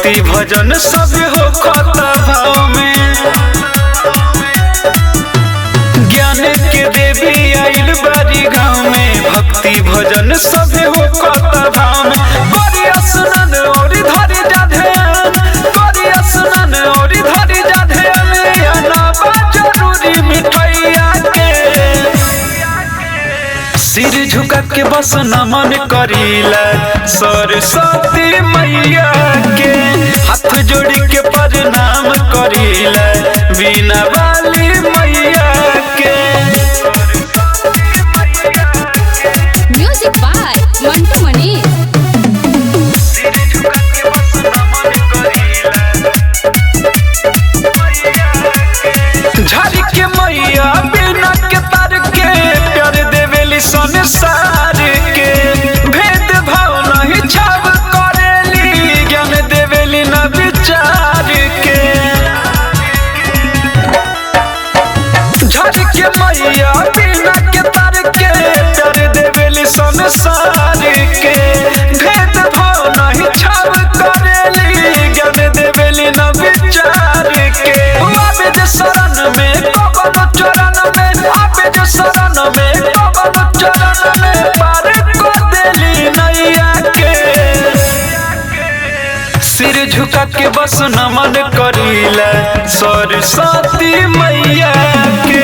भक्ति भजन सब हो खता भाव में। ज्ञान के देवी आइल बारी गाँव में, भक्ति भजन सब हो खता भाव में। करिया स्नान और धरी जा ध्यान, करिया स्नान और धरी जा ध्यान, अनाबा जरूरी मिठैया के। सिर झुका के बस नमन करीला सरस्वती मैया के, हाथ जोड़ी के प्रणाम करीला बीना वाली मैया के। म्यूजिक बाय मंटू मनी। सिर झुका के बस नमन करीला झाड़ी के मैया बिना के तार के, प्यार देवेली संसार के। भेद भाव नहीं छाव करेली, ज्ञान देवेली न विचार के। झाड़ी के मैया बिना के तार के, प्यार देवेली संसार के। भेद भाव नहीं छाव करेली, ज्ञान देवेली न विचार के। आबे जे शरण में कबन चरण में, आबे जे शरण में कबन चरण में, पार कर देली नैया के। सिर झुका के बस नमन करीला सरस्वती मैया के,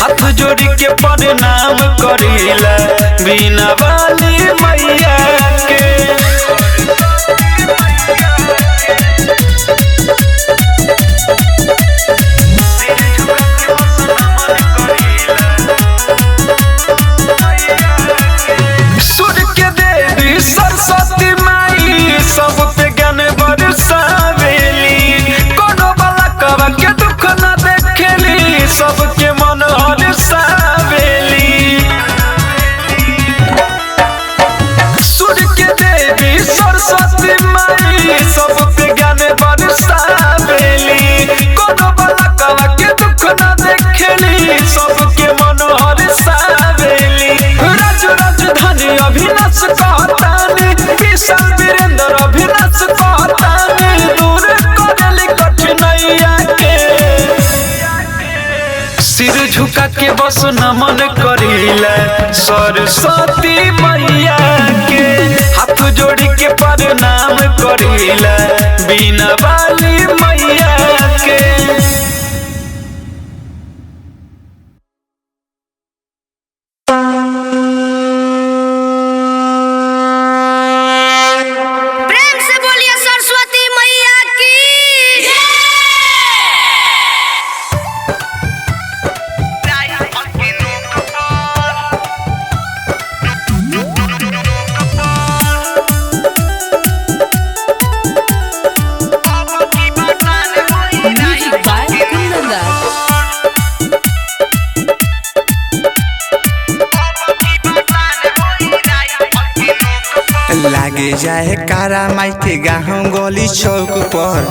हाथ जोड़ी के प्रणाम करीला बीना वाली मैया के। सूर्य के देवी सरस्वती माई, सब पे ज्ञान बरसावेली। कोनो बाला कवा के दुख न देखेली, सबके मन हरसावेली। सूर्य के देवी सरस्वती माई, सब पे ज्ञान बरसावेली। कोनो बाला कवा के दुख न देखेली, सबके मन हरसावेली। राजधानी अभिनाश कहतानी, विशाल वीरेंद्र अभिनाश कहतानी, दूर करेली कठिनाइया के। सिर झुका के बस नमन करीला सरस्वती मैया के, हाथ जोड़ी के प्रणाम करीला बीना वाली मैया के। लागे जाए कारा माइके गाँव गली चौक पर,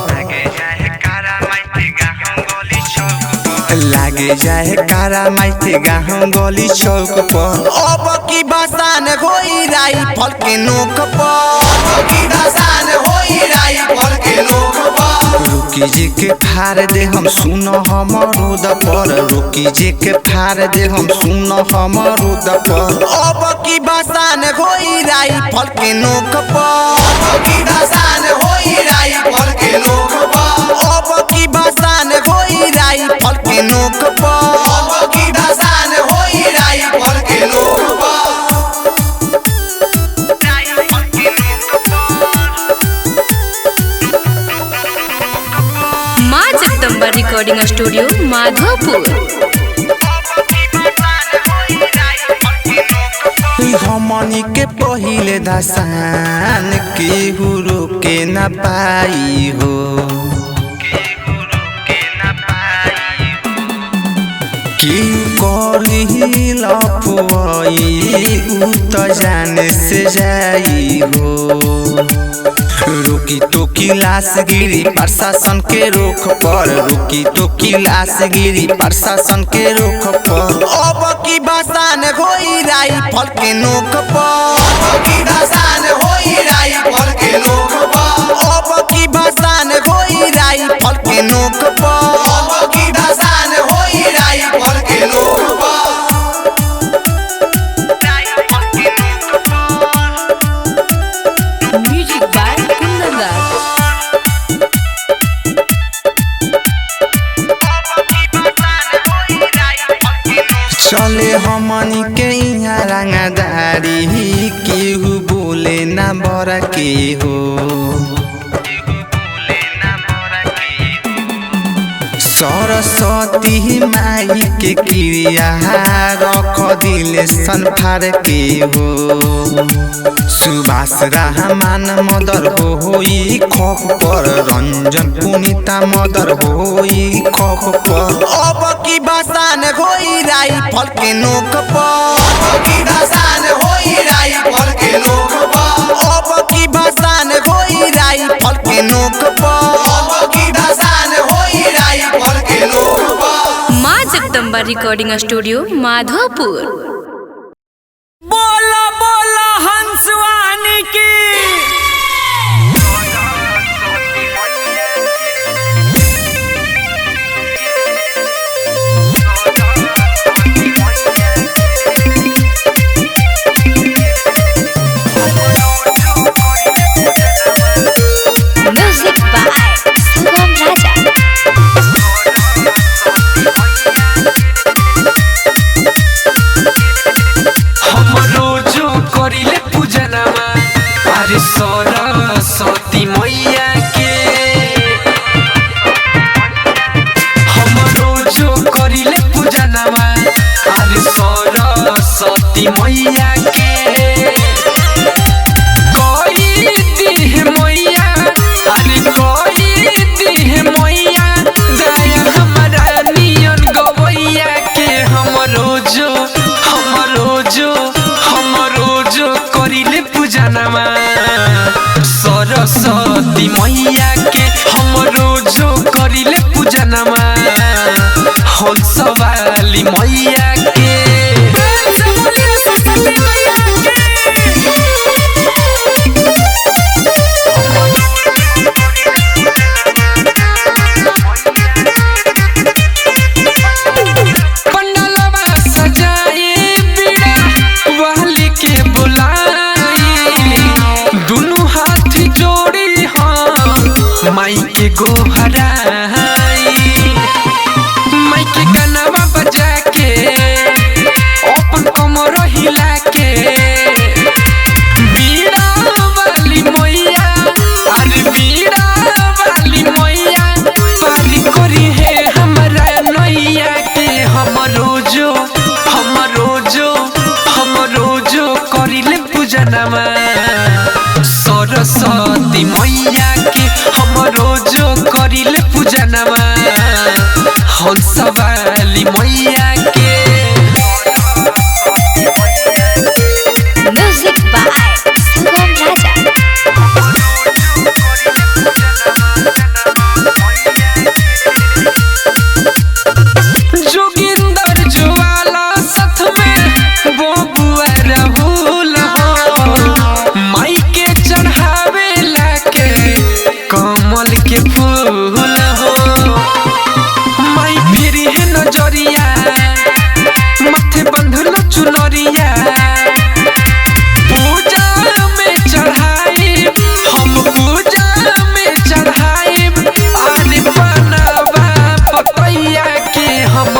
लागे जाए कारा माइके गाँव गली चौक पर। अब की बसान होई राइफल के नोक पर, अब की बसान होई राइफल के नोक पर। रुकी जी के फाड़ दे हम सुनो हमरूद पर, रुकी जी के फाड़ दे हम सुनो हमरूद पर। अब की बसान होई राइफल के नोक पर, अब की बसान होई राइफल के नोक पर। अब की बसान होई राइफल के नोक पर, अब की बसान होई राइफल के नोक पर। माँ जगदम्बा रिकॉर्डिंग स्टूडियो माधोपुर। हमनी के पहिले दसान केहू रोके न पाई हो, केहू करी लफुआई उ त जाने से जाई हो। रुकी तो की लाश गिरी प्रशासन के रोक पर, रुकी तो की लाश गिरी प्रशासन के रोक पर। अब की बसान होई राइफल के नोक पर, अब की बसान होई राइफल के नोक पर। अब की बसान राई फल के नोक पर अब की भसान होई राई फल के नोक पर Music by Kundan. चले हमनी के यहाँ रंगदारी केहू बोले ना बड़ा के हो सरस्वती माई के क्रिया रख दिले संफार के हो सुभाष रहमान मदर होई खप पर रंजन पुनीता मदर होई खप पर अब की भसान होई राई फल के नोक पर अब की भसान होई राई फल के नोक पर अब की भसान होई राई फल के नोक पर अब की भसान होई राई फल के नोक पर। माँ जगदम्बा रिकॉर्डिंग स्टूडियो माधोपुर। बोला बोला हंसवानी की Music by Sugam Raja. हम रोजो करिले पूजनमा अरे सरस्वती मैया के हम रोजो करिले पूजनमा अरे सरस्वती मैया के कोई दी मैया अरे कोई दी मैया दया हमारा नियन गवैया के हम रोजो करिले पूजनमा सरस्वती मैया के हम रोजो करिले पूजनमा हंसवाली मैया के पंडलवा सजाए बिना वाली के बुलाई दुनु हाथ जोड़ी हाँ माई के गोहराई माई के गानवा बजा के अपन कमर हिला के बीड़ा वाली मैया अरे बीड़ा वाली मैया पारी करी है हमरा नैया के हम रोजो करिले पूजनमा सरस्वती मैया के हम रोजो करिले पूजनमा हंसवाली मैया के Music by Sugam Raja. Joginder ज्वाला साथ में बबुआ राहुल हो माई के चढ़ावे लाके कमल के फूल हो माई फिर है नजरिया माथे बंधल चुनरिया पूजा में चढ़ाई हम पूजा में चढ़ाई आने बनवा पपैया के हम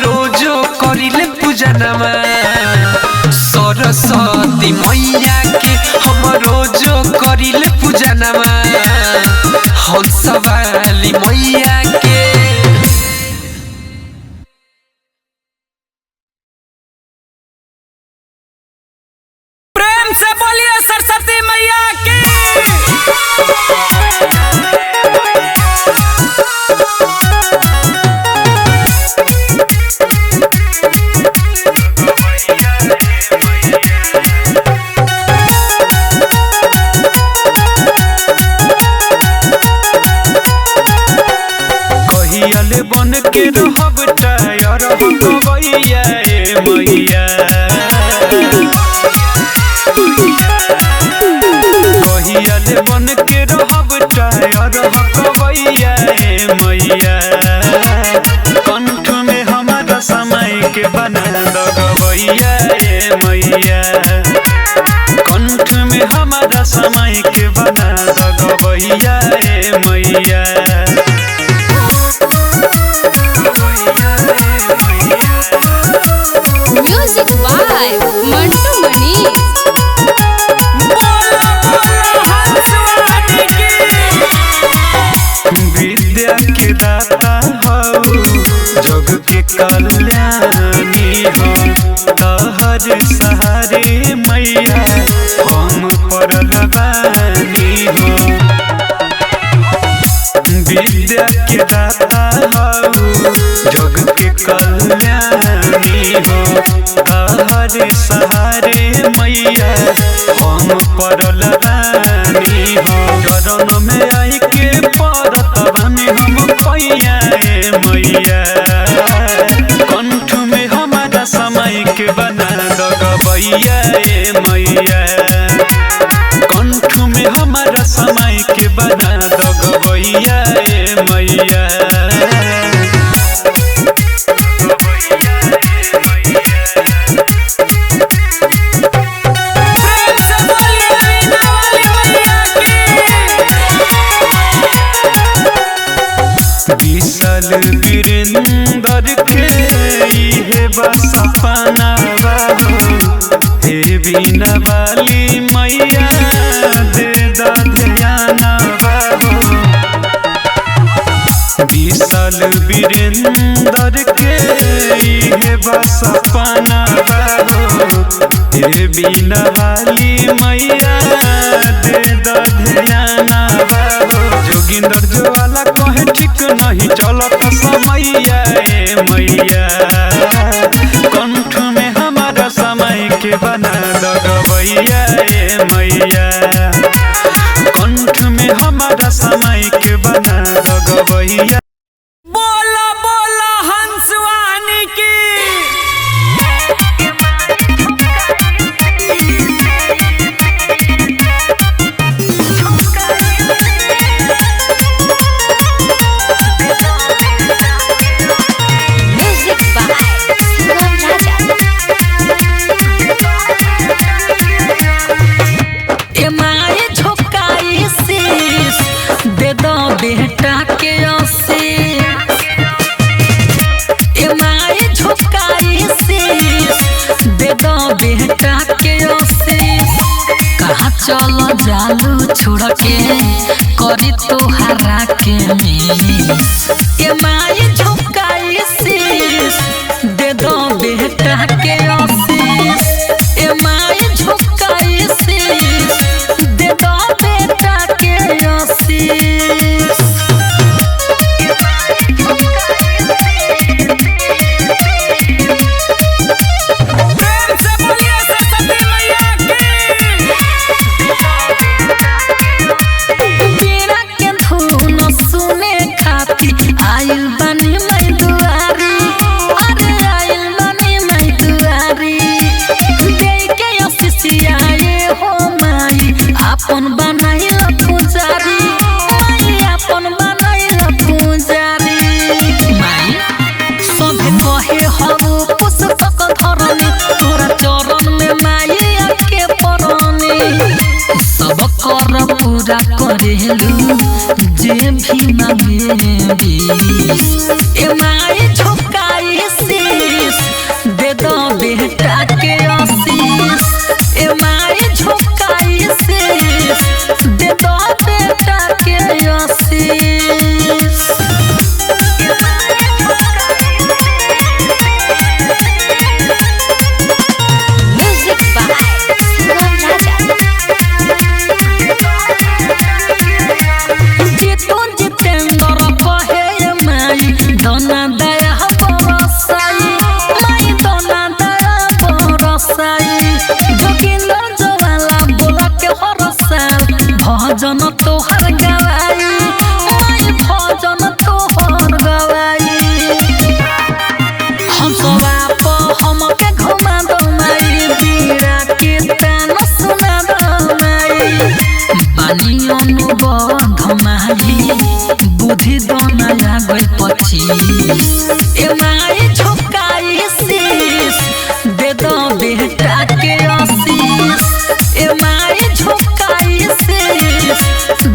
रोजो करिले पूजनमा सरस्वती मैया के हम रोजो करिले पूजनमा हंसवाली मैया के प्रेम से बोलिए सरस्वती मैया की कहियाले बन के रहब टायर गवैया ए मैया कहियाले इहे बन के रहब टायर हकवैया ए मैया कंठ में हमारा समय के बना दगवैया ए मैया कंठ में हमारा समय के बना दगवैया ए मैया म्यूजिक बाय मंटू मनीष। विद्या के दाता हो जग के कल्याणी हो तहर सहारे मैया हम पड़ल बानी हो विद्या के दाता हो जग के कल्याणी हो तहर सहारे मैया हम पड़ल बानी हो चरण में आई के परत बानी हम पैया ए मैया कंठ में हमारा समय के बना दगवैया ए मैया कंठ में हमारा समय के बना दगवैया ए मैया विशाल वीरेंद्र के इहे बस सपना बाबू हे बिना वाली मैया दे ध्यान बाबू विशाल वीरेंद्र के इहे बस सपना बाबू हे बिना वाली मैया दे ध्यान बाबू जोगिंदर ज्वाला कहे ठीक नहीं चलत समैया ए मैया कंठ में हमारा समय के बना दगवैया ए मैया कंठ में हमारा समय के बना दगवैया। बोला बोला हंसवानी की म्यूजिक बाय सुगम राजा। ए माए झोंकाई शीश दे दो बेटा के आशीष ए माए झोंकाई शीश दे दो बेटा के आशीष कहाँ चलो जालू छोड़ के करी तोहरा के मिस ए माए झोंकाई शीश दे दो बेटा के आशीष ए माए झोंकाई शीश दे दो बेटा के आशीष प्रेम से बोलिए सरस्वती मैया की बीड़ा के धुन सुने खातिर आइल बनी मैं दुआरी अरे आइल बनी मैं दुआरी दे के असिसिया ये हो माई अपन बनाइल पुजारी माई अपन बनाइल पुजारी माई सभे कहे हबु पुस्तक धरनी तोरा चरण में माई आके परनी सब कर पूरा करेलू जे भी मांगे बीस ए माई झोंकाई शीश दे दो बेटा के आशीष ए माई झोंकाई शीश दे दो बेटा के आशीष म्यूजिक बाय सुगम राजा। जीतू जितेंद्र कहे माई दोना दया बरसाई माई दोना दया बरसाई जोगिंदर ज्वाला बोला के हरसाल भजन तोहर गवाई माई भजन तोहर गवाई हम सब आप हमके घुमा दो माई बीड़ा के तान सुना दो माई पानी शीश ए माई झुकाई शीश दे दो बेटा के आशीष ए माई झुकाई शीश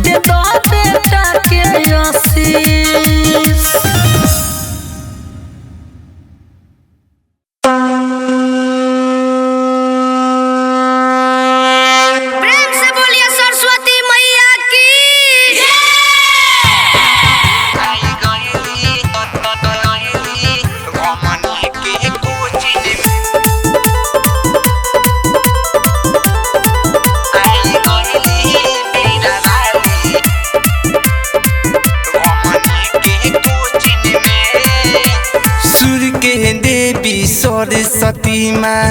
दे दो बेटा के आशीष। प्रेम से बोलिए सरस्वती मैया की। सूर्य के देवी सरस्वती माँ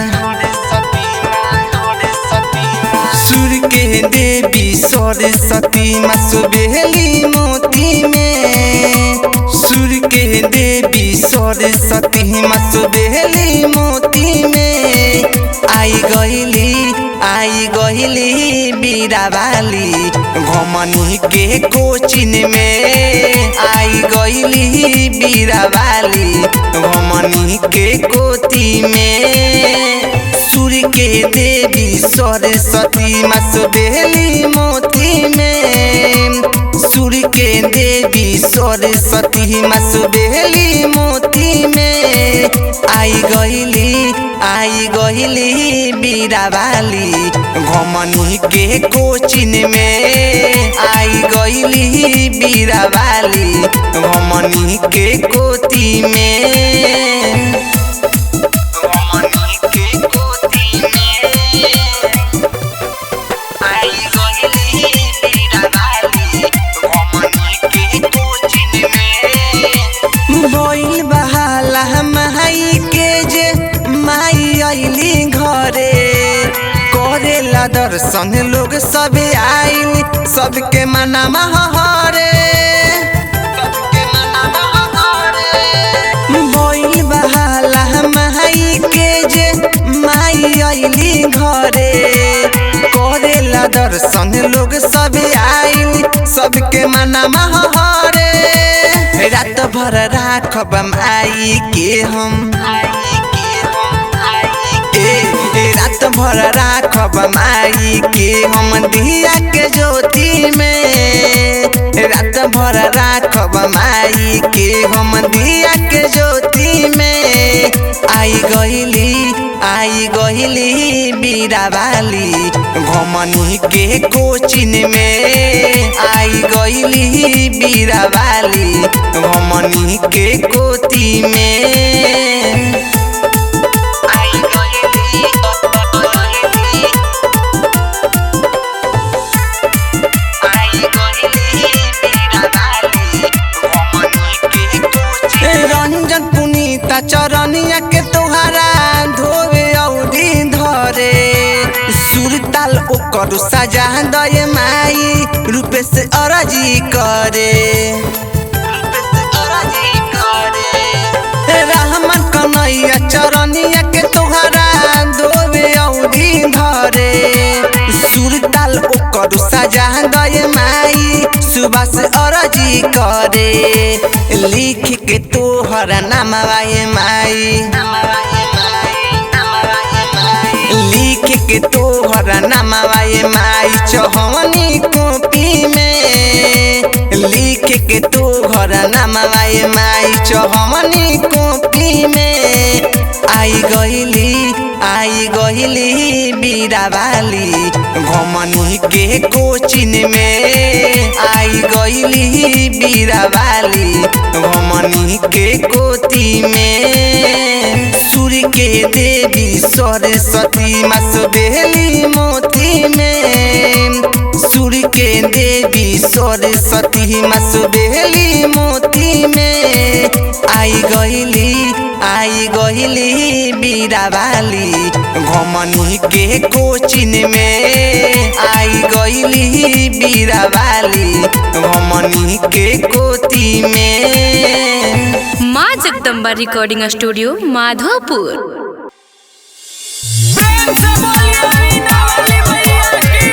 सूर्य के देवी सरस्वती माँ सुबेली मोती में सूर्य के देवी सरस्वती माँ सुबेली मोती में आई गईली बीरावाली घमनी के कोचिन में आई गईली बीरावाली घमनी के कोती में सूर्य के देवी सरस्वती माँ सुबेली मोती में सूर्य के देवी सरस्वती माँ सुबेली मोती में आई गईली बीरावाली घमनी के कोचिन में आई गईली बीरावाली घमनी के कोती में बोल बहाला माई के जे माई आइली घरे करेला दर्शन लोग सब आइल सबके मनमा हरे बोल बहाला माई के जे माई आइली घरे करेला दर्शन लोग सब आइल सबके मनमा हरे रात भर राखब माई के हम रात भर राखब माई के हम दिया के ज्योति में रात भर राखब माई के हम दिया के ज्योति में आई गईली बीरावाली घमनी के कोचिन में आई गईली बीरावाली घमनी के कोती में रंजन पुनीता चरनिया के तोहरा धोवे औरी धरे सुरताल ओकर सजा दये माई रूपे से अरजी करे रहमान कन्हैया चरनिया के तोहरा धोवे औरी धरे सुरताल ओकर सजा दये माई सुबह से अरजी करे लिख के तोहर नामवा माई लिख के तोहर नामवा माई चौहनी कॉपी में लिख के तोहर नामवा माई चौहनी कॉपी में आई गईली बीरावाली घमनी के कोचिन में आई गईली बीरावाली घमनी के कोती में सूर्य के देवी सरस्वती माँ सुबेली मोती में सूर्य के देवी सरस्वती माँ सुबेली मोती में आई गईली बीरावाली घमनी के कोचिन में आई गईली बीरावाली घमनी के कोती में। माँ जगदम्बा रिकॉर्डिंग स्टूडियो माधोपुर। प्रेम से बोलिए मीना वाली मैया की।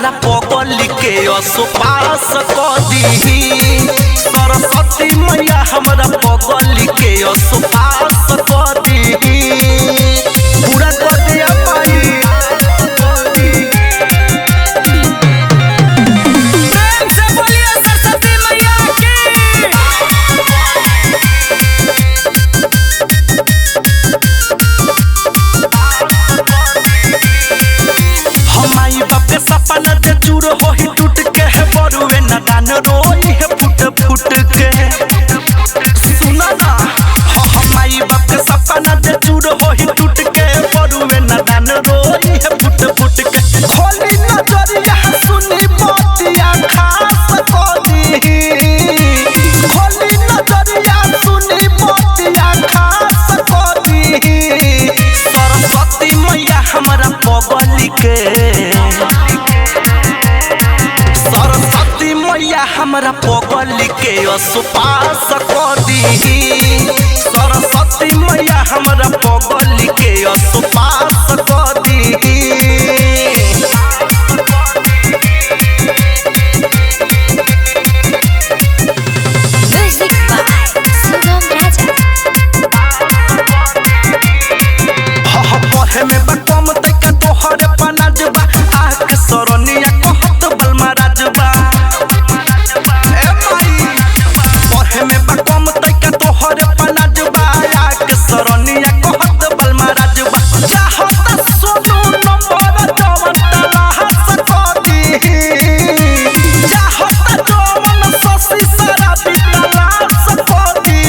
हमारा पगली के असुपास कर दी सरस्वती मैया हमारा पगली के असुपास कर दी पूरा कर दिया पाई सपना जे चूर हो ही टूट के है बरुए न दान रोई है फुट फुट के सुना ना हमारी बाप के सपना जे चूर हो ही टूट के बरुए न दान रोई है फुट फुट के खोली नजरिया सुनी मोतिया खास को दी खोली नजरिया सुनी मोतिया खास को दी सरस्वती मैया हमारा पगली के सरस्वती मैया हमारा पगली के असुपास कर दी सरस्वती मैया हमारा पगली के असुपास कर दी पढ़े में बकम तक तोहरे पनाजबा आके सरनिया कहत बलमा राजबा ए माई पढ़े में बकम तक तोहरे पनाजबा आके सरनिया कहत बलमा राजबा चाहत सोनू नंबर जवन तलाश कर दी चाहत जवन ससी सारा तलाश कर दी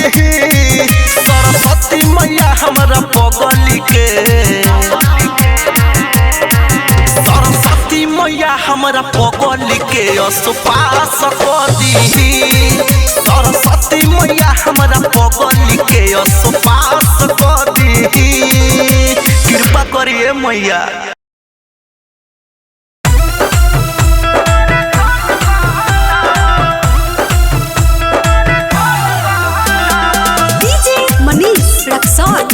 सरस्वती मैया हमारा पगली के सरस्वती मैया हमारा पगली के असुपास कर दी सरस्वती मैया हमारा पगली के असुपास कर दी कृपा करिए मैया डीजे मनीष रक्सौल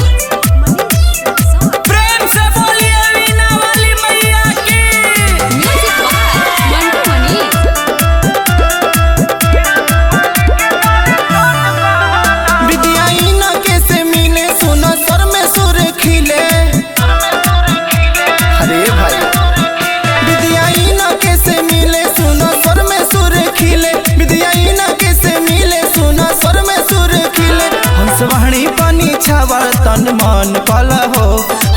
तन मन कल हो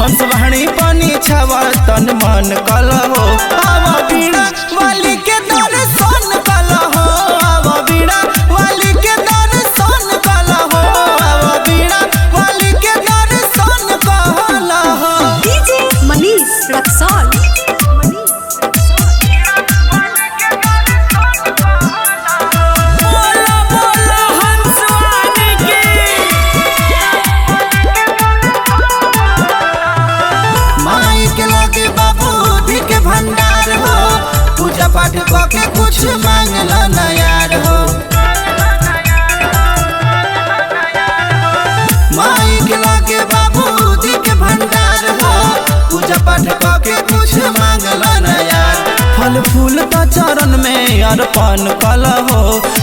हंस वाणी पानी छावा तन मन कल हो आवा बीड़ा वाली के दर्शन कल हो आवा बीड़ा वाली के दर्शन कल हो आवा बीड़ा वाली के दर्शन कल हो डीजे मनीष रक्सौल पाठ के कुछ मांगला ना यार हो माई के लागे बाबूजी के भंडार हो पूजा पाठ के कुछ मांगला ना यार फल फूल तो चरण में अर्पण कल हो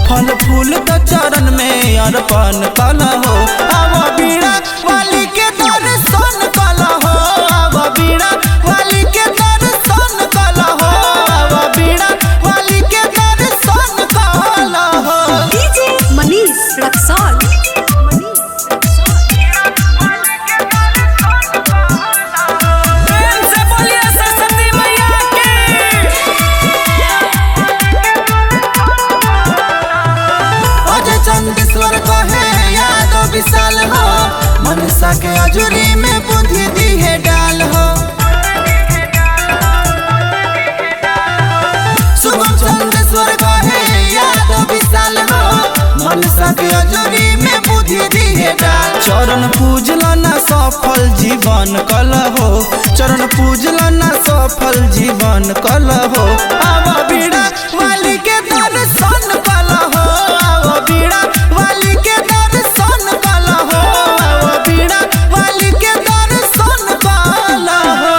फल फूल तो चरण में अर्पण कल हो आवा बीड़ा वाली के दर्शन कल हो आवा बीड़ा वाली के दर्शन कल हो आवा बीड़ा वाली के दर्शन कल हो डीजे मनीष रक्सौल चंदेश्वर कहे यादव विशाल हो मनसा के अजूरी में बुद्धि दी है डाल हो शुभम चंदेश्वर कहे यादव विशाल हो मनसा के अजूरी में बुद्धि दी है डाल चरण पूजला ना सफल जीवन कल हो चरण पूजला ना सफल जीवन कल हो आवा बीड़ा वाली के दर्शन कल हो आवा बीड़ा वाली के दर्शन कल हो आवा बीड़ा वाली के दर्शन कल हो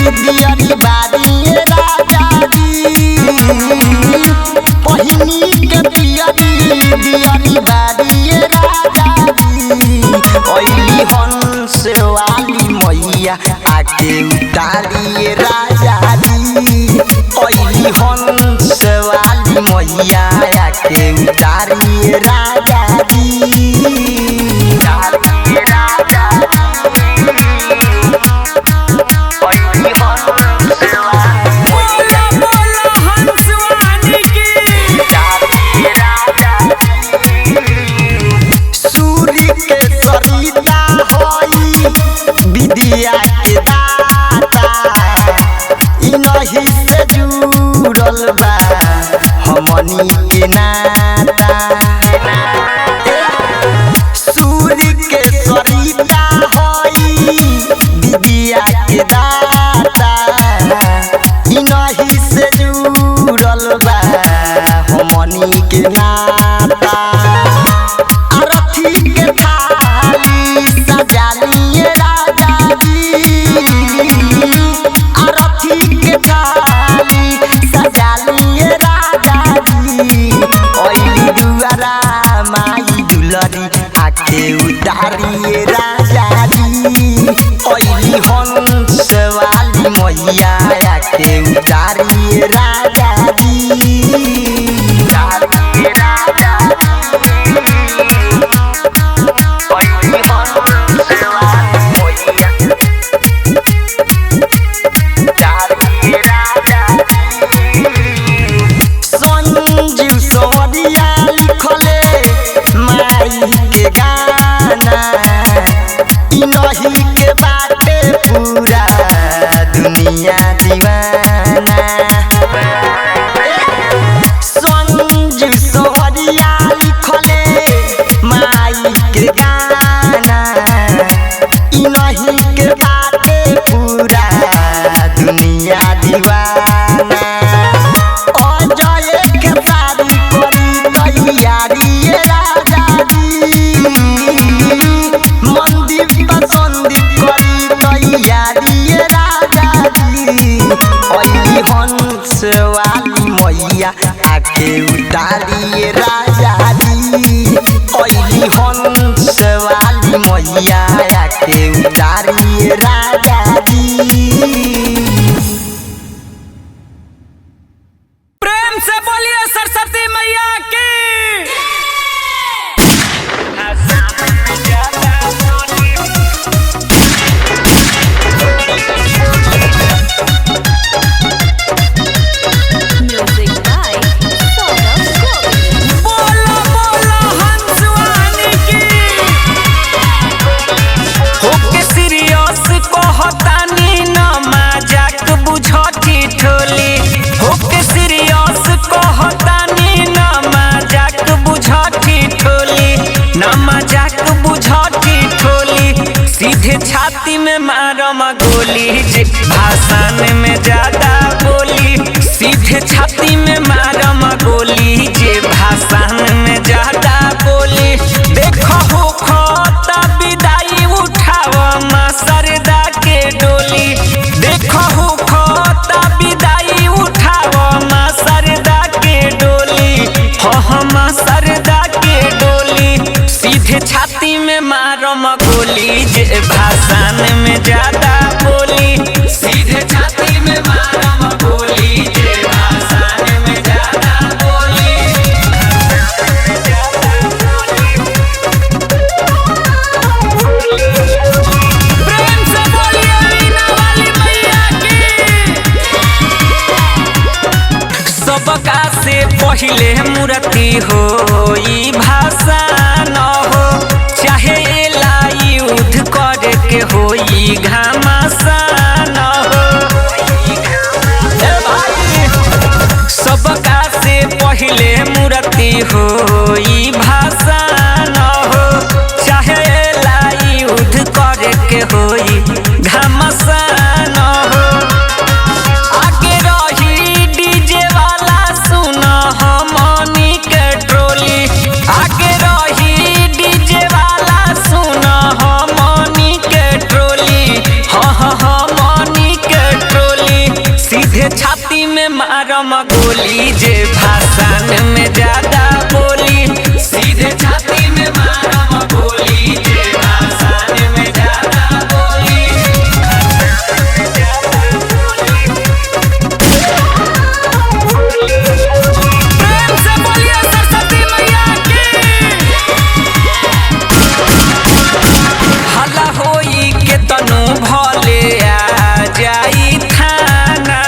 दियरी बारी राजा जी पहिनी के दियरी बारी राजा जी ओइली हंस वाली मैया आके उतारी राजा जी ओइली हंस वाली मैया आके उतारी राजा जी बोला बोला हंसवानी की सूर्य के सरिता होई विद्या के दाता इनही से जुड़ल बा हमनी के नाता सूर्य के सरिता होई विद्या के दाता इनही से जुड़ल बा हमनी के नाता अरथी के थाली सजालिए राजा जी अरथी के थाली सजालिए राजा जी ओइली दुआरा माई दुलरी आके उतारिए राजा जी ओइली हंस वाली मैया आके उतारिए राजा जी संजीव सवरिया लिखले माई के गाना इनही के बाटे पूरा दुनिया दीवाना संजीव सवरिया लिखले माई के गाना इनही के बाटे पूरा दुनिया दीवाना अजय के शादी करी तैयारी राजा जी मंदिर पसंद करी तैयारी राजा जी ओइली हंस वाली मैया आके उतारी राजा जी ओइली हंस वाली मैया आके उतारी राजा जी प्रेम से बोलिए सरस्वती मैया की Music by Saurabh Govind. बोला बोला हंसवानी की होके सीरियस कहतानी न मजाक बुझती ठोली होके सीरियस कहतानी न मजाक बुझती ठोली न मजाक बुझती ठोली सीधे छाती में मारम गोली जे भाषण में ज्यादा बोली सीधे छाती में मारम गोली जे भाषण में ज्यादा बोली देखो हो खता विदाई उठाव माँ सरदा के डोली देखो हो खता विदाई उठाव माँ सरदा के डोली हो माँ सरदा के डोली सीधे छाती में मारम गोली जे भाषण में ज्यादा बोली सीधे छाती में मारम गोली जे भाषण में ज्यादा बोली प्रेम से बोलिए वीणा वाली मैया की सबका से पहिले मूर्ति हो ई भाषा न हो चाहे ला युद्ध करे के हो ई घमासान हो ए भाई सबका से पहिले मूर्ति हो ई भाषा न हो चाहे ला युद्ध करे के हो ई घमासान हो आगे रही डीजे वाला सुन हमनी के ट्रोली आगे रही डीजे वाला सुन हमनी के ट्रोली हमनी के ट्रोली मारम गोली जे भाषण में ज्यादा बोली सीधे छाती में मारम गोली जे भाषण में ज्यादा बोली प्रेम से बोलिए सरस्वती मैया की। हल्ला होई के तनु भले आ जाई थाना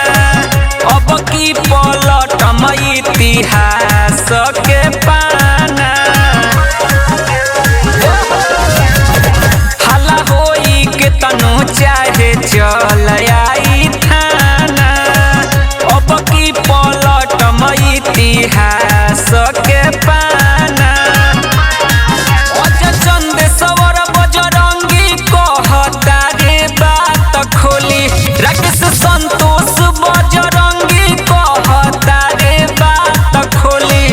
अब की पलटम इतिहास के पाना हल्ला होई के तनु चाहे चल आई थाना अब की पलटम इतिहास के पाना चंद सवर बजरंगी कहता रे बात खोली राकेश संतोष बजरंगी कहता रे बात खोली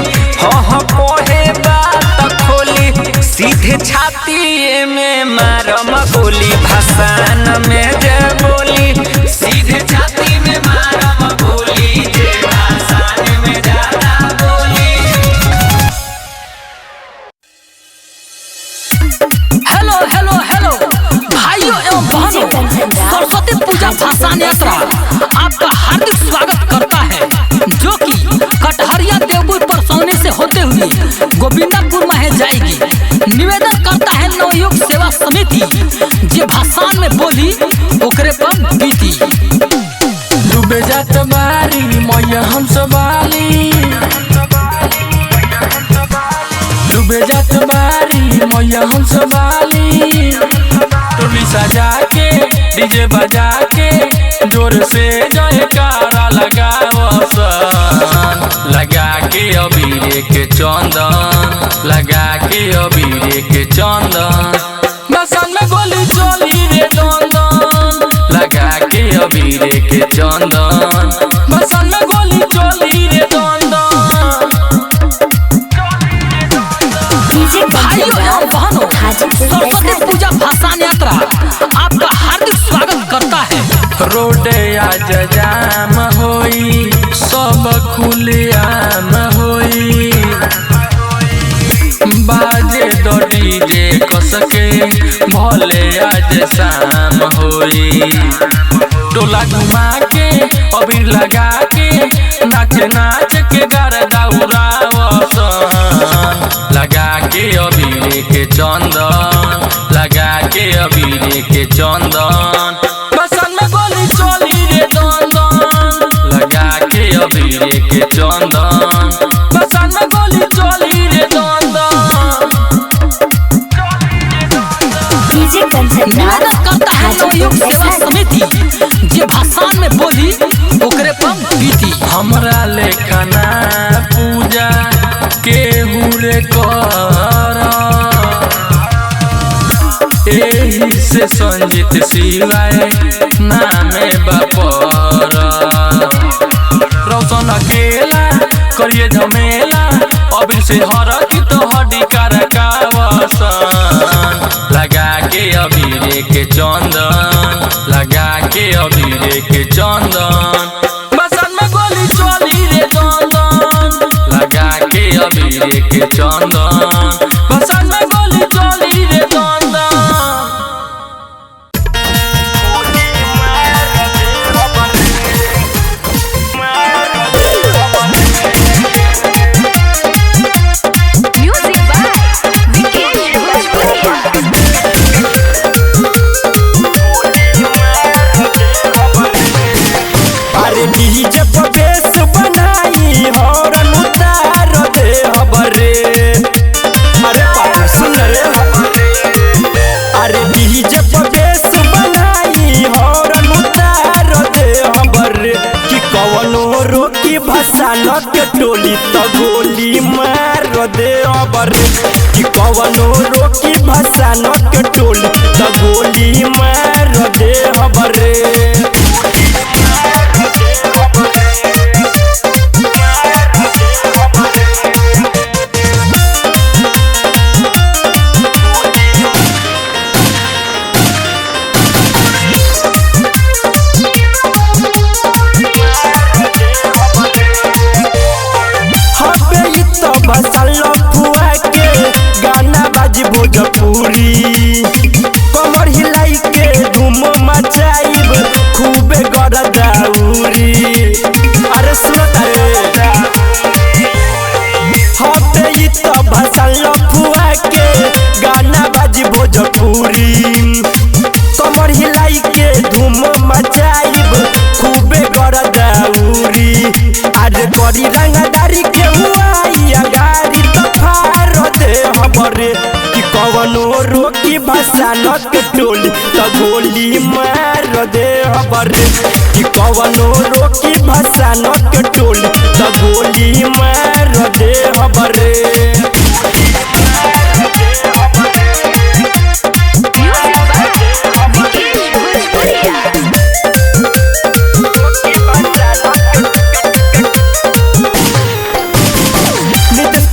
हाँ कोहे बात खोली सीधे छाती में मारम गोली भाषण में जे बोली सीधे छाती में मारम गोली जे भाषण में ज्यादा बोली। हेलो हेलो हेलो भाइयों एवं बहनों, सरस्वती पूजा भाषण यात्रा आपका हार्दिक स्वागत करता है जो कि कटहरिया देवपुर परसौनी से होते हुए गोविंदपुर में जाएगी। निवेदन करता है नवयुग सेवा समिति जे भाषण में बोली ओकरे पर बीती डूबे जात बारी मैया हम सवाली डूबे जात बारी मैया हम सवाली टोली सजा के डीजे बजा के जोर से जयकारा लगा के अबीर के चंदन लगा के अबीर के चंदन बसन में गोली चली रे दंदन लगा के अबीर के चंदन बसन में गोली चली रे दंदन। भाइयों एवं बहनों, सरस्वती पूजा भाषण यात्रा आपका हार्दिक स्वागत करता है। रोड आज जाम होई सब खुलेआम होई बाजे दो डीजे कसके भले आज शाम होई टोला घुमा के अबीर लगा के नाच नाच के गरदा उड़ावसन लगा के अबीर के चंदन लगा के अबीर के चंदन बसन में गोली चली रे दंदन लगा के अबीर के चंदन बसन में गोली चली रे दंदन। निवेदन करता है नवयुग सेवा समिति जे भाषण में बोली ओकरे पर बीती हमरा लेखना पूजा केहू रे कर एही से संजीत शिवाय नामे बापर रौशन अकेला करिए झमेला अबीर से हर की तो हड्डी कारकावसन लगा के अबीर के चंदन लगा के अबीर के चंदन बसन में गोली चली रे दंदन लगा के अबीर के चंदन बसन में गोली चली रे दंदन। म्यूजिक बाय विकेश भोजपुरिया। अरे डीजे पर बेस बनाई हॉर्न उतार दे हबरे अरे पागल सुन रे अरे डीजे पर बेस बनाई हॉर्न उतार दे हबरे कि कवनो रोकी भसान के टोली तो गोली मार दे हबरे कि कवनो रोकी भसान के टोली तो गोली मार दे हबरे। उरी अरे सुनता रे हटे ई तो भसल लफुआ के गाना बाजी भोजपुरी कमर हिलाई के धूम मचाइब खूबे गरदाउरी आज करी रंगदारी के हुआई अगारी तो फार दे हमरे कि कवनो रोकी भसानक टोली तो गोली मार दे हमरे कि कवनो रोकी भसानक टोली तो गोली मार दे हमरे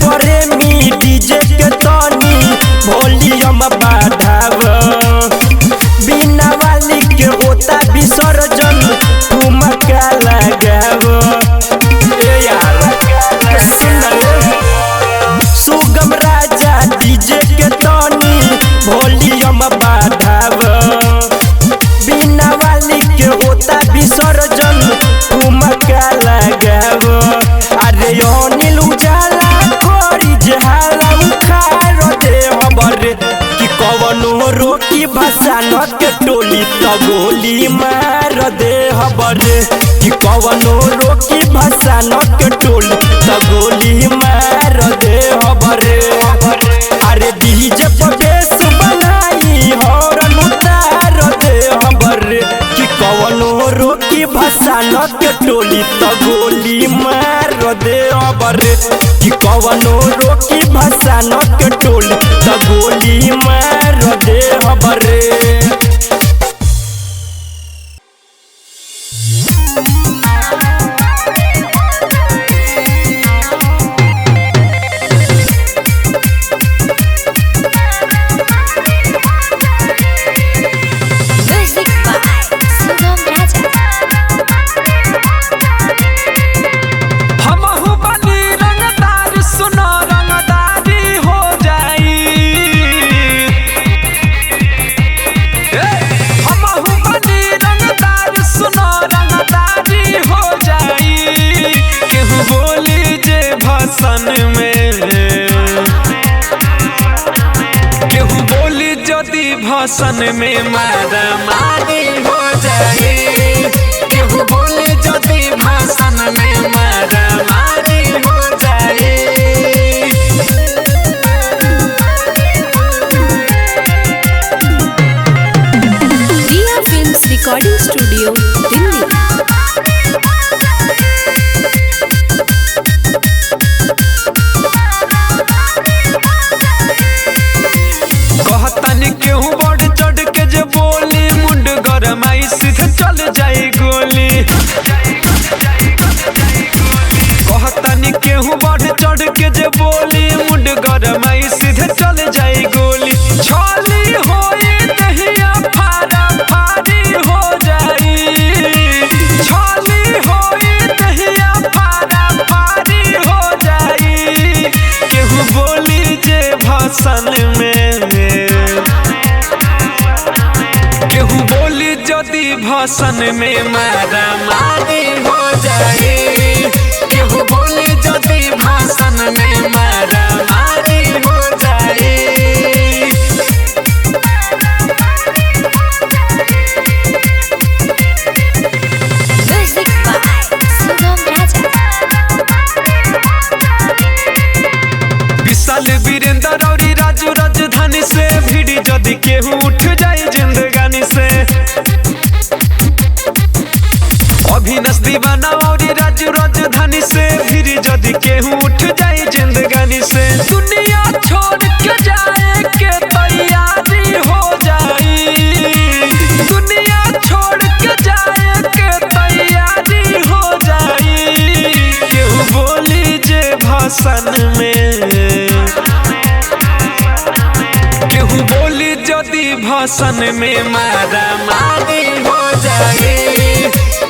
डीजे के तनी वॉल्यूम बढ़ाव बिना वाली के होता विसर्जन ठुमका लगाव ए यार सुन सुगम राजा डीजे के तनी वॉल्यूम बढ़ाव बिना वाली के होता विसर्जन ठुमका लगाव अरे अनिल उजाला जहाला उखाड़ दे हमरे कि कवनो रोकी भसानक टोली तो गोली मार दे हमरे कि कवनो रोकी भसानक टोली तो गोली मार दे हमरे अरे डीजे पर बेस बनाई हॉर्न उतार दे हमरे कि कवनो रोकी भसानक टोली तो गोली मार दे हमरे कि कवनो रोकी भसानक टोली तो गोली मार दे हमरे भाषण में मारा मारी हो जाए केहू बोले जदि भाषण में मारा मारी हो जाए रिया फिल्म्स रिकॉर्डिंग स्टूडियो दिल्ली कहतनी केहू बढ़ चढ़ के जे बोली मुंड गरमाई सीधे चल जाई गोली कहतनी केहू बढ़ चढ़ के जे बोली मुंड गरमाई सीधे चल जाई गोली छाली होई दहिया फाड़ा फाड़ी हो जाई छाली होई दहिया फाड़ा फाड़ी हो जाई केहू बोली जे भाषण में केहू बोली जदि भाषण में मारा मारी हो जाए केहू बोली जदि भाषण में मारा मारी हो जाए विशाल वीरेंद्र और राजू राजधानी से भिड़ी जदि केहू उठ जाए जिंदगानी से अभिनस दीवाना और राजू राजधानी से भिड़ी जदि केहू उठ जाए जिंदगानी से दुनिया छोड़ के जाए के तैयारी हो जाई दुनिया छोड़ के जाए के तैयारी हो जाई केहू बोली जे भाषण में केहू बोली जदि भाषण में मारा मारी हो जाए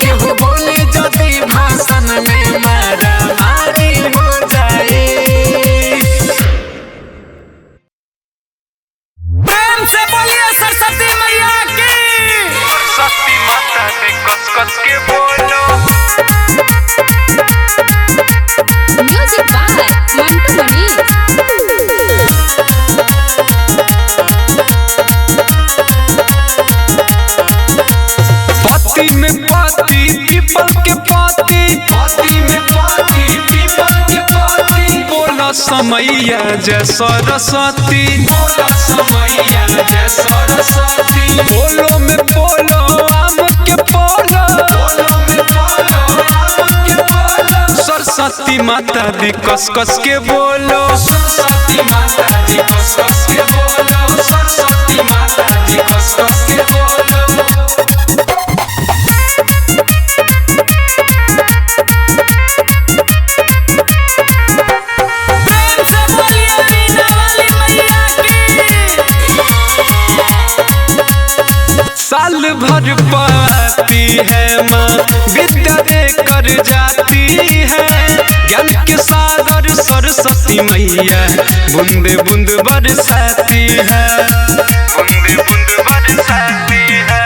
केहू बोली जदि भाषण में मारा मारी हो जाए प्रेम से बोलिए सरस्वती मैया की सरस्वती माता ने कस कस के बोलो पीपल के पाती में पाती पीपल के पाती बोला समैया जय सरस्वती बोला समैया जय सरस्वती बोलो में बोलो आम के बोलो बोलो में बोलो आम के बोलो सरस्वती माता दी कस कस के बोलो सरस्वती माता दी कस कस के बोलो सरस्वती माता दी कस कस के बोलो प्रेम से बोलिए मीना वाली मैया की। साल भर पाती है माँ विद्या दे कर जाती है ज्ञान के सागर सरस्वती मैया बूंदे बूंद बरसाती है बूंदे बूंद बरसाती है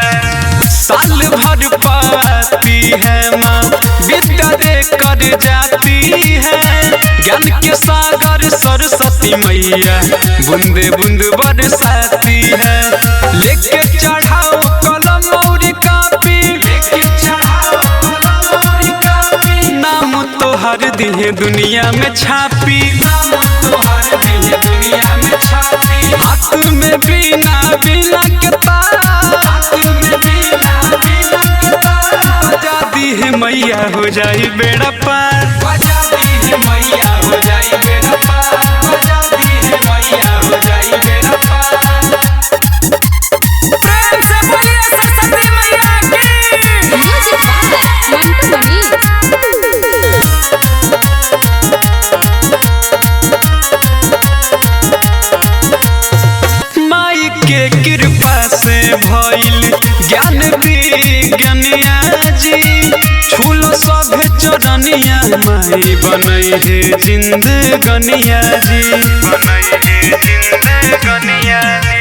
साल भर पाती है माँ विद्या दे कर जाती है ज्ञान के सागर सरस्वती मैया बूंदे बूंद बरसाती है लेके चढ़ाओ कलम और कापी लेके चढ़ाओ कलम और कापी नाम तो हर दिन दुनिया में छापी नाम तो हर दिन दुनिया में छापी हाथ में बीना बीना के तारा हाथ में बीना बीना के तारा बजा दी है मैया हो जाई बेड़ा पार बजा दी है मैया हो जाई बेड़ा पार बजा दी है मैया हो जाई बेड़ा पार प्रेम से बोलिए सरस्वती मैया की। Music by Mantu Mani. माई के कृपा से भइल ज्ञान विज्ञानिया जी छूलो सभे चरनिया माई बनई है जिंदगनिया जी बनई है जिंदगनिया जी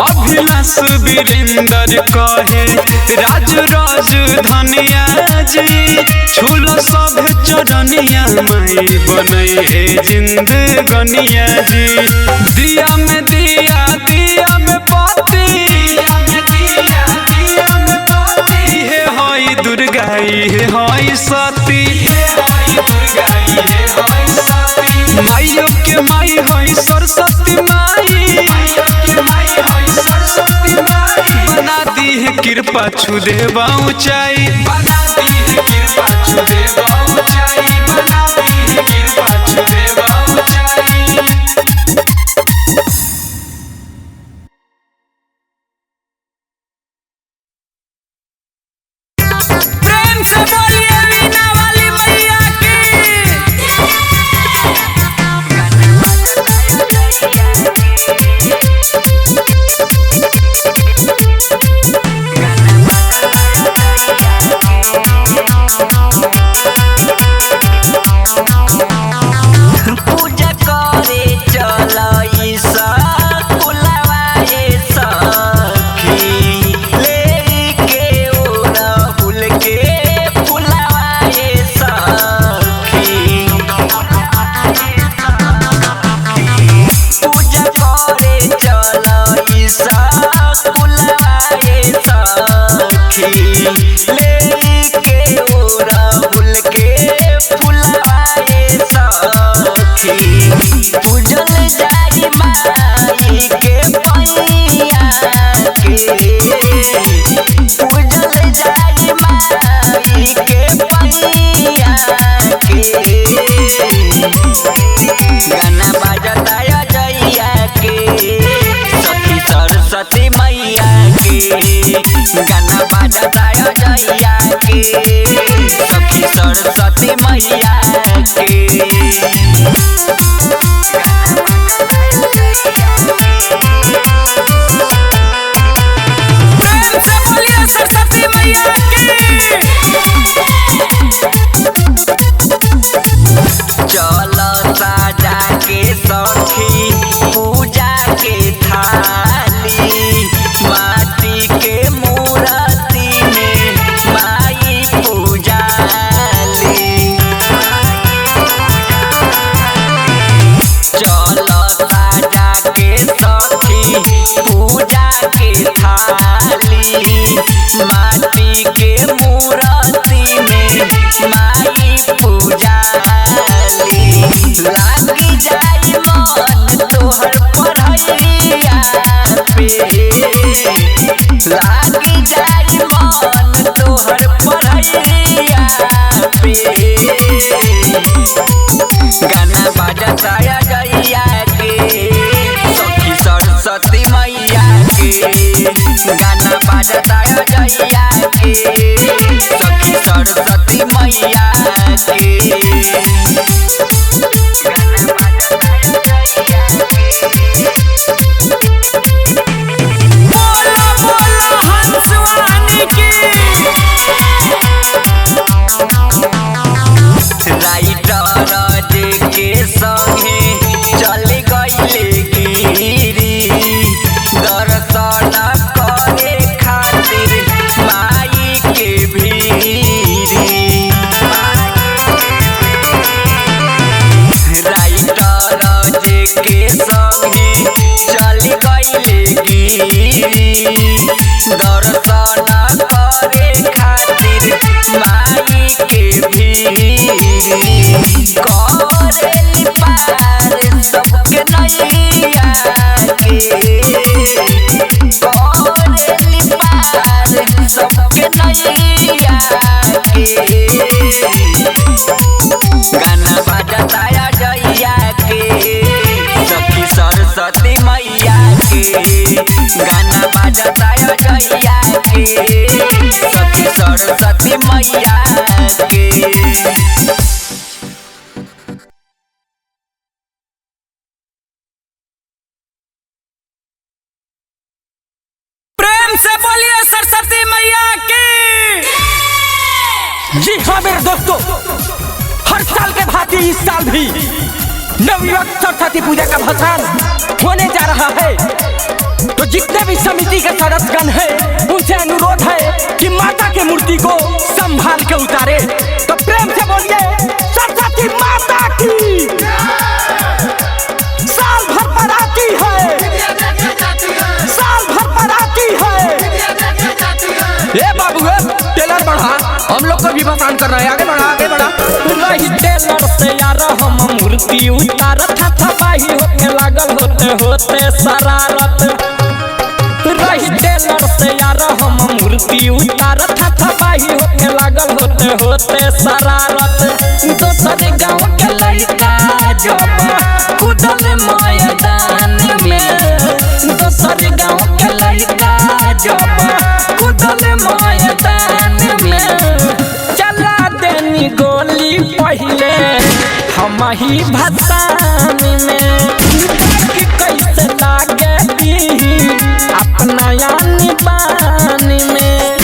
अभिलाष वीरेंद्र कहे राज राजधानिया जी छूलो सभे चरनिया माई बनई है जिंदगनिया जी दिया में दिया दिया में बाती दिया में दिया दिया में बाती हे होई दुर्गा हे होई सती हे होई दुर्गा हे होई सती माइयो के माई होई सरस्वती माई माइयो के माई होई सरस्वती माई बना दी है कृपा छू देवा ऊंचाई बना दी है कृपा छू देवा ऊंचाई बना दी है कृपा छू देवा ऊंचाई प्रेम से बोलिए मीना वाली मैया की। पूजा करे चलई सकुलवा ये सखी लेके ओरा फूल के फुलवा ये सखी पूजा करे चलई सकुलवा ये सखी लेके ओरा फूल के फुलवा ये सखी पूजल जाई माई के पैया के पूजल जाई माई के पैया के गाना बजता जइया के सखी सरस्वती मैया के गाना बजता जइया के सखी सरस्वती मैया के प्रेम से बोलिए सरस्वती मैया की। चलो साजा के सखी पूजा के थाली माटी के मूर्ति में माई पूजाली चलो साजा के सखी पूजा के थाली माटी के मूर्ति के। प्रेम से बोलिए सरस्वती मैया की। जी हाँ मेरे दोस्तों, हर साल के भांति इस साल भी नवयुवक सरस्वती पूजा का भसान होने जा रहा है। तो जितने भी समिति के सदस्यगण हैं उनसे अनुरोध है कि माता के मूर्ति को संभाल के उतारे। तो प्रेम से बोलिए सरस्वती माता की। साल भर पर आती है, साल भर पर आती है। ए बाबू टेलर बढ़ा, हम लोग को भी भसान कर रहे हैं। आगे बढ़ा, आगे बढ़ा। रही टेलर से यार हम मूर्ति उतारत हथबाही होके लागल होते होते शरारत। रही टेलर से यार हम मूर्ति उतारत हथबाही होके लागल होते होते शरारत। दोसर गाँव के लड़का जब कूदल मैदान में, दोसर गाँव के लड़का जब कूदल मैदान में, चला देनी गोली पहले हम ही भसान में। कि कैसे लागे दी अपना यानी बानी में।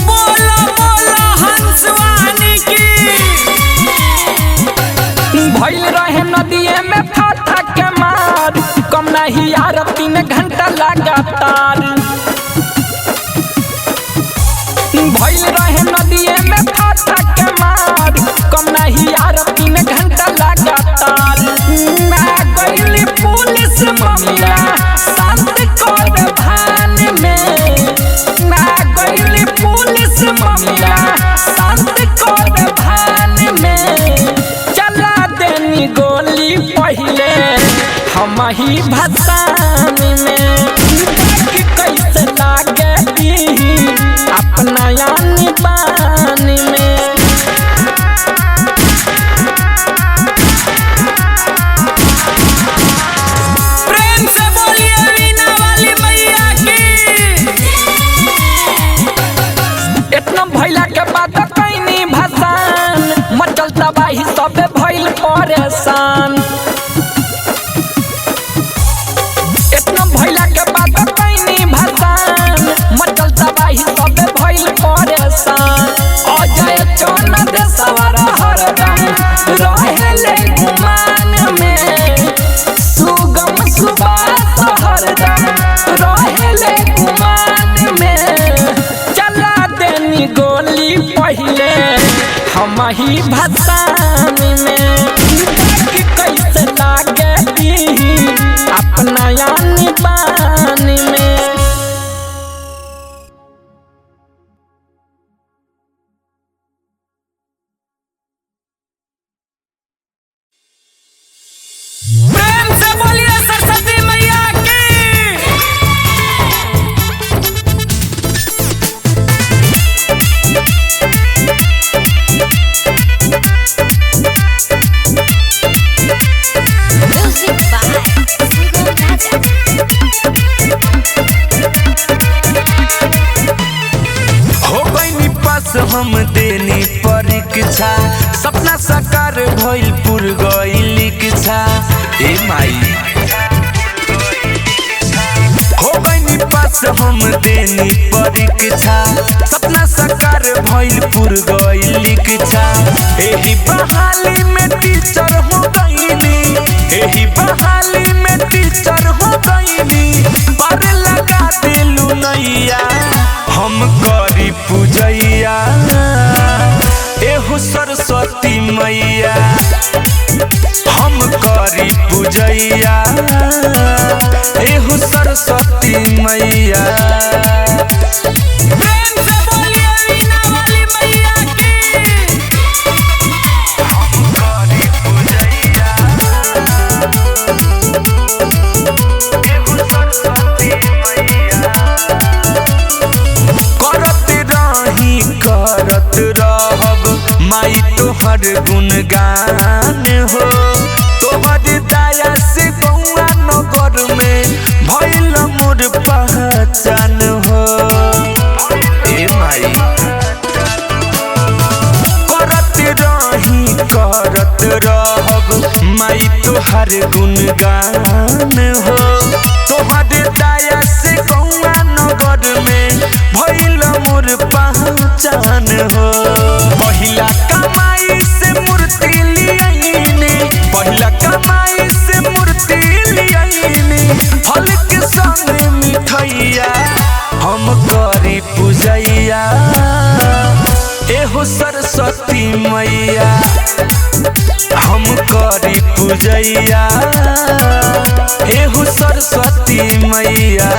बोलो बोलो हंसवानी की। भइल रहे नदिए में फाथा के मार, कम नहीं यार 3 घंटा लगातार। भइल रहे नदिए में फाथा के मार, कम नहीं यार 3 घंटा लगातार। मैं गइली पुलिस मामला शांत कर भान में, मैं गइली पुलिस मामला शांत कर भान में। चला देनी गोली पहले हम ही भसान में। कि कैसे लागे दी अपना यानी बानी में। प्रेम से बोलिए वीणा वाली मैया की। इतना भैला के बाद कैनी भसान, मचल तबाही सबे भइल परेशान। इतना भैला के बाद कैनी भसान, मचल तबाही सबे भइल परेशान। अजय चौनद सवार हरदम रहेले गुमान में, सुगम सुबास हरदम रहेले गुमान में। चला देनी गोली पहले हम ही भसान में। कि कैसे लागे दी अपना यानी बानी में। प्रेम से बोलिए सरस्वती मैया की। Music by Sugam Raja. हो गई पास हम देनी परीक्षा, सपना साकार भइल पुर गइल इच्छा। ए माई हो गई पास हम देनी परीक्षा, सपना साकार भइल पुर गइल इच्छा। एही बहाली में टीचर हो गईनी, एही बहाली में टीचर हो गईनी। पर लगा दिलू नैया हम करी पूजैया, एहु सरस्वती मैया हम करी पूजैया, एहु सरस्वती मैया। प्रेम से बोलिए वीणा वाली मैया की। करी पूजैया, एहु सरस्वती मैया। करत रहब माई तोहर गुणगान हो, तोहर दया से गौआ नगर में भइल मोर पहचान हो ए माई करत रही करत रहब माई तोहर गुणगान हो तोहर दया से गौआ नगर में भइल मोर पहचान हो पहिला कमाई से मूर्ति लियाइनी पहिला कमाई से मूर्ति लियाइनी फल के संग मिठैया हम करी पूजैया एहो सरस्वती मैया हम करी पूजैया एहो सरस्वती मैया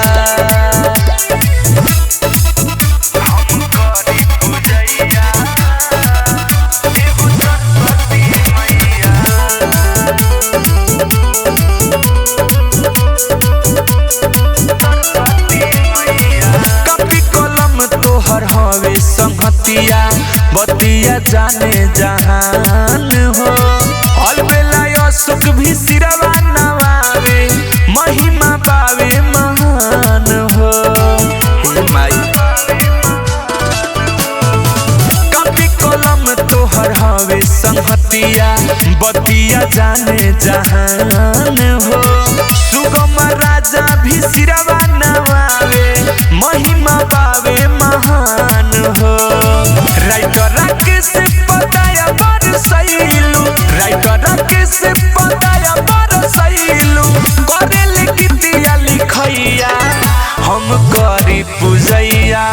बतिया जाने जहान हो अलबेला सुख भी सिरवा नवावे महिमा पावे महान हो हे माई कपी कलम तोहर हवे संहतिया बतिया जाने जहान हो सुगम राजा भी सिरवा नवावे महिमा पावे महान हो राइटर से पताया बरसैलू राइटर से पताया बरसैलू करेल गीतिया लिखैया हम करी पूजैया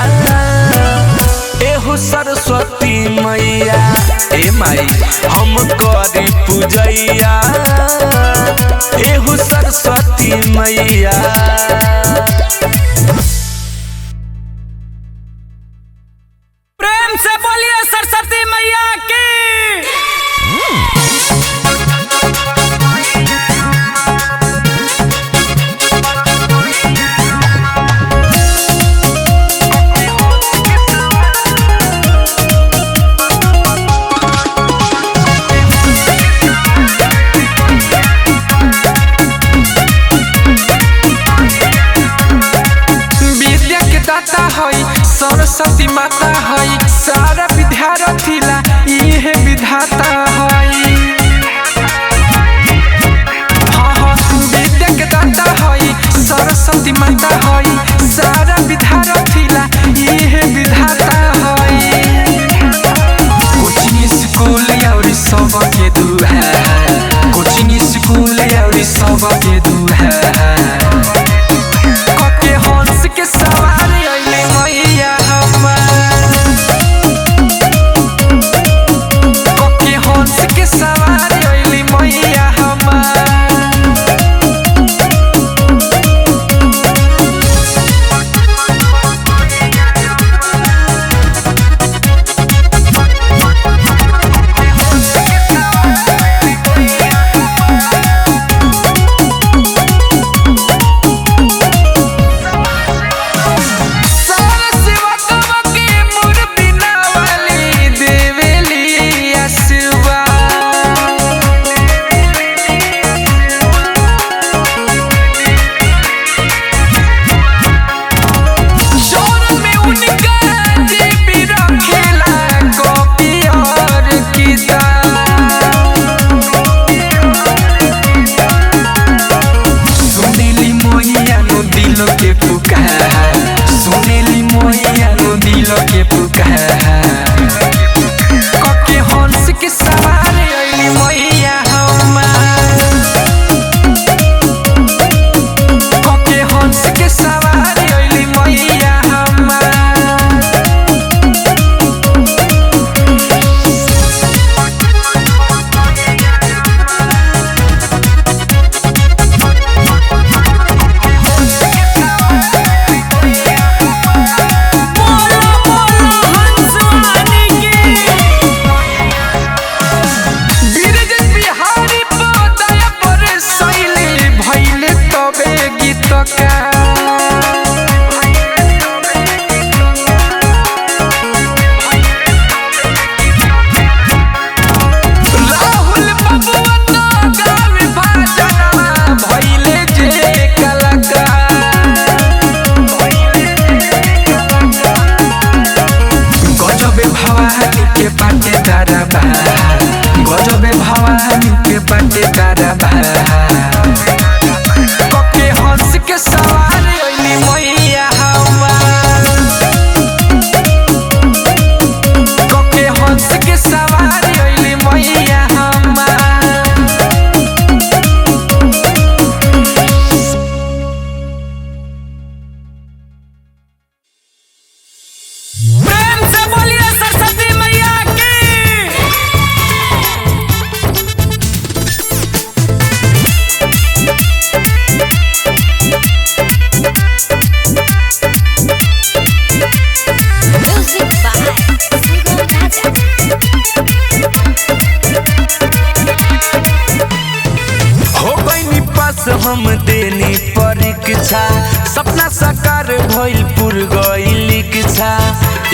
एहो सरस्वती मैया ए माई हम करी पूजैया एहो सरस्वती मैया से बोलिए सरस्वती मैया की विद्या के दाता हई सरस्वती माता हई सारा विद्यार्थी ला इहे विधाता हई हाँ विद्या के दाता हई सरस्वती माता हई सारा विद्यार्थी ला इहे विधाता हई कोचिंग स्कूल और सब के दुआ कोचिंग स्कूल और सब के दुआ के सवारी अइले मैया के हंस के सवारी अइले मैया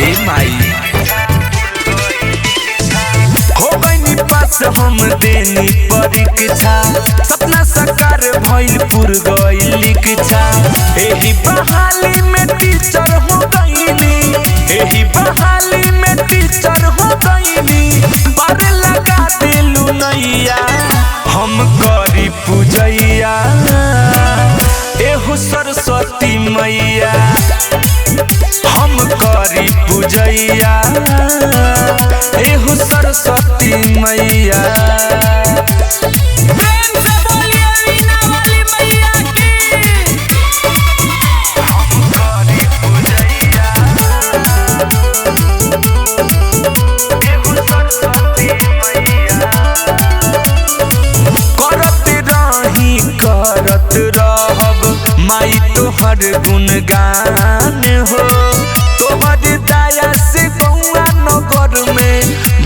ए माई हो गईनी पास हम देनी परीक्षा सपना साकार भइल पुर गइल इच्छा एही बहाली में टीचर हो गईनी एही बहाली में टीचर हो गईनी पर लगा दिलू नैया हम करी पूजैया एहु सरस्वती मैया हम करी पूजैया एहु सरस्वती मैया प्रेम से बोलिए वीणा वाली मैया की। करी पूजैया एहु सरस्वती मैया करत रहब माई तोहर गुणगान हो तोहर दया से बउआ नगर में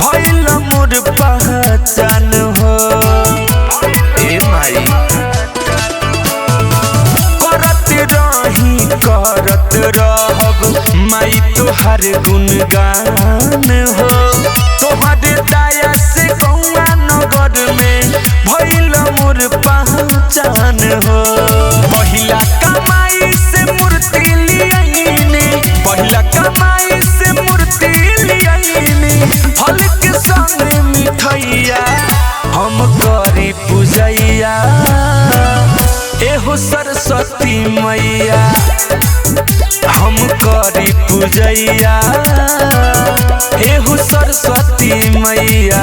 भइल मोर पहचान हो ए माई करत रहब माई तोहर गुणगान हो तोहर दया से बउआ नगर में भइल मोर पहचान हो पहिला कमाई से मूर्ति लियाइनी पहिला कमाई से मूर्ति लियाइनी फल के संग मिठैया हम करी पूजैया एहो सरस्वती मैया हम करी पूजैया एहो सरस्वती मैया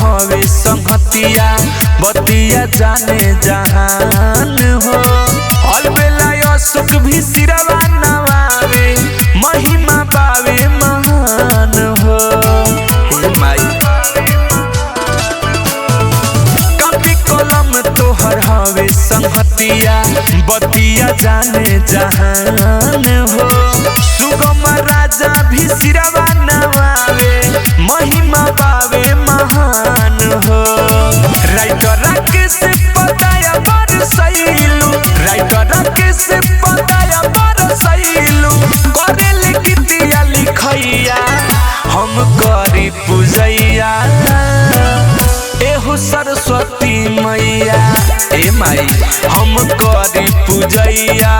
हवे संगतिया बतिया जाने जहान हो अलबेला सुख भी सिरवा नवावे महिमा पावे महान हो कपी कलम तोहर हवे संगतिया बतिया जाने जहान हो सुगम राजा भी सिरवा नवावे महिमा पावे महान हो राइटर के से पताया पर सैलू राइटर के से पताया पर सैलू करेल गीतिया लिखैया हम करी पूजैया एहु सरस्वती मैया ए माई हम करी पूजैया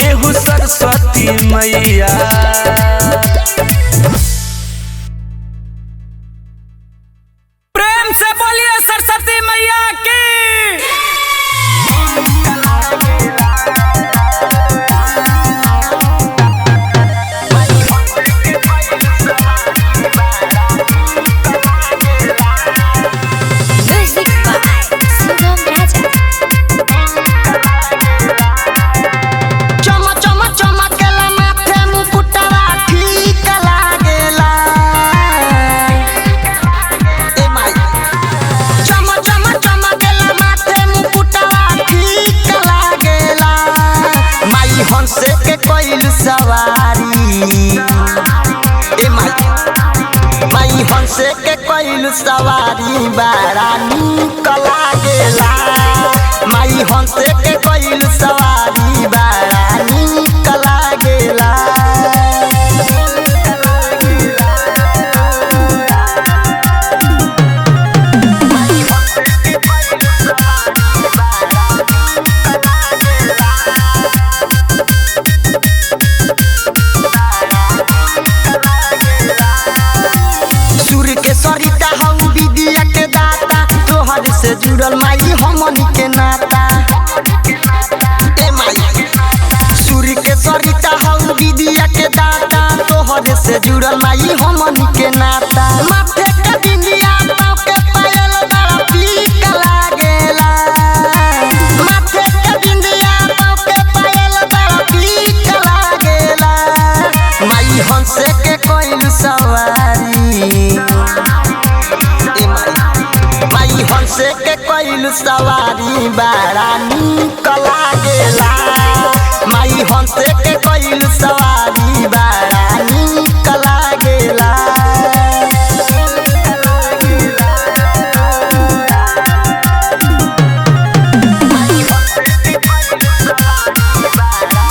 एहु सरस्वती मैया प्रेम से बोलिए सरस्वती मैया की। Music by Sugam Raja. चम चम चमकेला माथे मुकुटवा ठीक लागेला ए माई चम चम चमकेला माथे मुकुटवा ठीक लागेला माई हंसे के कोइल सवारी ए माई हंसे के कोइल सवारी बड़ा नीक लागेला माई हंसे के कोइल सवारी बड़ा नीक लागेला सूर्य के सरिता हम विद्या के दाता तोहर से जुड़ल माई हमनी के नाता ए माई सूर्य के सरिता हम विद्या के दाता तोहर से जुड़ल माई हमनी के नाता माथे के बिंदिया पाँव के पायल बड़ा पीक लागेला माथे के बिंदिया पाँव के पायल बड़ा पीक लागेला माई हंसे के कोइल सवारी ए माई हंसे के कोइल सवारी बड़ा नीक लागेला माई हंसे के कइल सवारी बड़ा नीक लागेला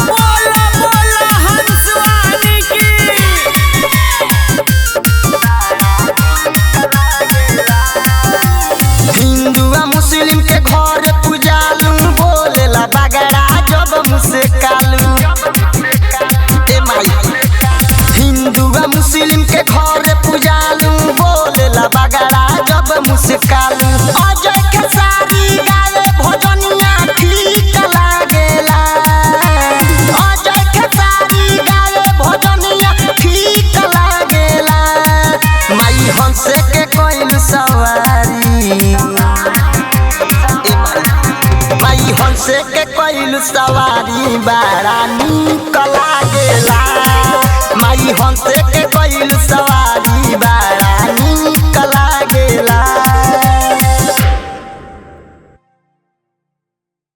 बोला बोला हंसवानी की हिंदू आ मुस्लिम के घर पूजालू बोलेला बगड़ा जब मुझसे कालू ए माई हिंदू आ मुस्लिम के घर पूजालू बोलेला बगड़ा जब मुझसे कालू अजय के सारी गावे भजनिया ठीक लागेला अजय के सारी गावे भजनिया ठीक लागेला माई हंसे के कोइल सवारी माई हंसे के कोइल सवारी बड़ा नीक लागेला माई हंसे के